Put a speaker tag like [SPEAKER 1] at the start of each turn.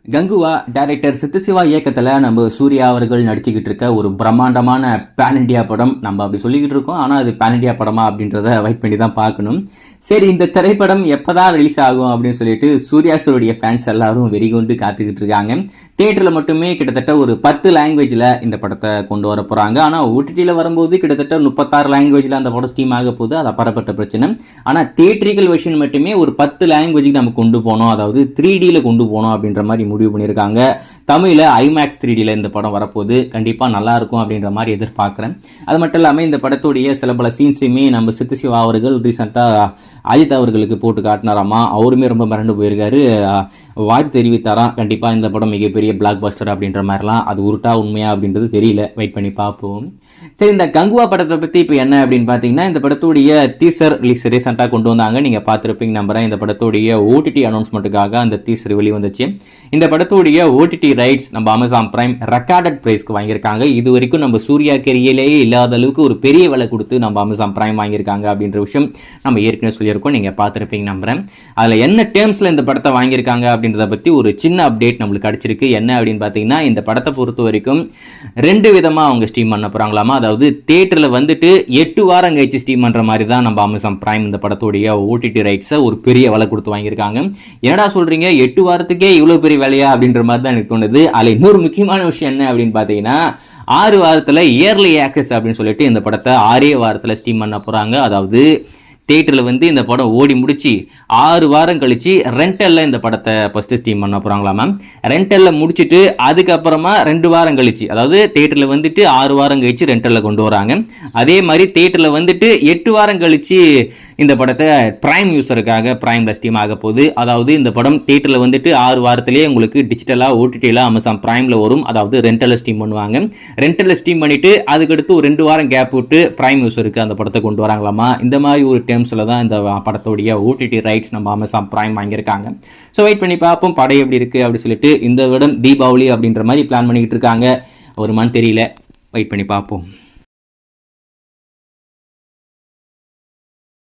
[SPEAKER 1] Kanguva director சித்தசிவா இயக்கத்தில் நம்ம சூர்யா அவர்கள் நடிச்சுக்கிட்டு இருக்க ஒரு பிரம்மாண்டமான பேன் இண்டியா படம். நம்ம அப்படி சொல்லிக்கிட்டு இருக்கோம், ஆனால் அது பேன் இண்டியா படமா அப்படின்றத வெயிட் பண்ணி தான் பார்க்கணும். சரி, இந்த திரைப்படம் எப்போதான் ரிலீஸ் ஆகும் அப்படின்னு சொல்லிட்டு சூர்யா சாருடைய ஃபேன்ஸ் எல்லாரும் வெறிகொண்டு காத்துக்கிட்டு இருக்காங்க. தியேட்டரில் மட்டுமே கிட்டத்தட்ட ஒரு 10 லாங்குவேஜில் இந்த படத்தை கொண்டு வர போகிறாங்க. ஆனால் ஓடிடியில் வரும்போது கிட்டத்தட்ட 36 லாங்குவேஜில் அந்த படம் ஸ்டீம் ஆக போகுது. அது அப்பாற்பட்ட பிரச்சனை. ஆனால் தியேட்ரிக்கல் வெர்ஷன் மட்டுமே ஒரு 10 லாங்குவேஜுக்கு நம்ம கொண்டு போனோம், அதாவது 3Dயில் கொண்டு போனோம் அப்படின்ற மாதிரி முடிவு பண்ணியிருக்காங்க. தமிழில் ஐமேக்ஸ் 3Dயில் இந்த படம் வரப்போகுது. கண்டிப்பாக நல்லாயிருக்கும் அப்படின்ற மாதிரி எதிர்பார்க்குறேன். அது மட்டும் இல்லாமல் இந்த படத்துடைய சில பல சீன்ஸுமே நம்ம சித்தசிவா அவர்கள் ரீசெண்டாக அஜித் அவர்களுக்கு போட்டு காட்டினாராமா. அவருமே ரொம்ப மிரண்டு போயிருக்காரு, வாழ்த்து தெரிவித்தாராம். கண்டிப்பாக இந்த படம் மிகப்பெரிய பிளாக் பஸ்டர் அப்படின்ற மாதிரிலாம். அது உருட்டா உண்மையா அப்படின்றது தெரியல, வெயிட் பண்ணி பார்ப்போம். சரி, இந்த கங்குவா படத்தை பற்றி இப்போ என்ன அப்படின்னு பார்த்தீங்கன்னா, இந்த படத்துடைய டீசர் ரிலீஸ் ரீசெண்டாக கொண்டு வந்தாங்க. நீங்கள் பார்த்துருப்பீங்க நம்புறேன். இந்த படத்துடைய ஓடிடி அனௌன்ஸ்மெண்ட்டுக்காக அந்த டீசர் வெளி வந்துச்சு. இந்த படத்துடைய ஓடிடி ரைட்ஸ் நம்ம அமேசான் பிரைம் ரெக்கார்டட் பிரைஸ்க்கு வாங்கியிருக்காங்க. இது வரைக்கும் நம்ம சூர்யா கெரியலேயே இல்லாத அளவுக்கு ஒரு பெரிய விலை கொடுத்து நம்ம அமேசான் பிரைம் வாங்கியிருக்காங்க அப்படின்ற விஷயம் நம்ம ஏற்கனவே சொல்லியிருக்கோம். நீங்கள் பார்த்துருப்பீங்க நம்புறேன். அதில் என்ன டேர்ம்ஸில் இந்த படத்தை வாங்கியிருக்காங்க அப்படின்றத பற்றி ஒரு சின்ன அப்டேட் நம்மளுக்கு கிடைச்சிருக்கு. என்ன அப்படின்னு பார்த்தீங்கன்னா, இந்த படத்தை பொறுத்த வரைக்கும் 2 விதமாக அவங்க ஸ்ட்ரீம் பண்ண போகிறாங்களாமா. அதாவது தியேட்டரில் வந்துட்டு 8 வாரம் கழிச்சு ஸ்ட்ரீம் பண்ணுற மாதிரி தான் நம்ம அமேசான் பிரைம் இந்த படத்துடைய ஓடிடி ரைட்ஸை ஒரு பெரிய விலை கொடுத்து வாங்கியிருக்காங்க. என்னடா சொல்கிறீங்க, 8 வாரத்துக்கே இவ்வளோ பெரிய விலையா அப்படின்ற மாதிரி தான் எனக்கு தோணுது. அதில் இன்னொரு முக்கியமான விஷயம் என்ன அப்படின்னு பார்த்தீங்கன்னா, 6 வாரத்தில் இயர்லி ஆக்சஸ் அப்படின்னு சொல்லிட்டு இந்த படத்தை 6 வாரத்தில் ஸ்ட்ரீம் பண்ண போகிறாங்க. அதாவது தியேட்டரில் இந்த படம் ஓடி முடிச்சு 6 வாரம் கழிச்சு ரெண்டலில் இந்த படத்தை ஃபஸ்ட்டு ஸ்ட்ரீம் பண்ண போகிறாங்களா மேம். ரெண்டலில் முடிச்சுட்டு அதுக்கப்புறமா 2 வாரம் கழிச்சு, அதாவது தியேட்டரில் 6 வாரம் கழிச்சு ரெண்டலில் கொண்டு வராங்க. அதே மாதிரி தியேட்டரில் 8 வாரம் கழிச்சு இந்த படத்தை பிரைம் யூஸருக்காக பிரைமில் ஸ்ட்ரீம் ஆக போகுது. அதாவது இந்த படம் தியேட்டரில் 6 வாரத்திலேயே உங்களுக்கு டிஜிட்டலாக ஓடிடியில் அமேசான் பிரைமில் வரும். அதாவது ரெண்டலில் ஸ்ட்ரீம் பண்ணுவாங்க. ரெண்டலில் ஸ்ட்ரீம் பண்ணிவிட்டு அதுக்கடுத்து ஒரு 2 வாரம் கேப் விட்டு பிரைம் யூஸருக்கு அந்த படத்தை கொண்டு வராங்களாமா. இந்த மாதிரி ஒரு டேர்ம்ஸில் தான் இந்த படத்துடைய ஓடிடி ரைட்ஸ் நம்ம அமேசான் பிரைம் வாங்கியிருக்காங்க. ஸோ வெயிட் பண்ணி பார்ப்போம் படம் எப்படி இருக்குது அப்படின்னு சொல்லிட்டு. இந்த விடம் தீபாவளி அப்படின்ற மாதிரி பிளான் பண்ணிக்கிட்டு இருக்காங்க. வருமானு தெரியல, வெயிட் பண்ணி பார்ப்போம்.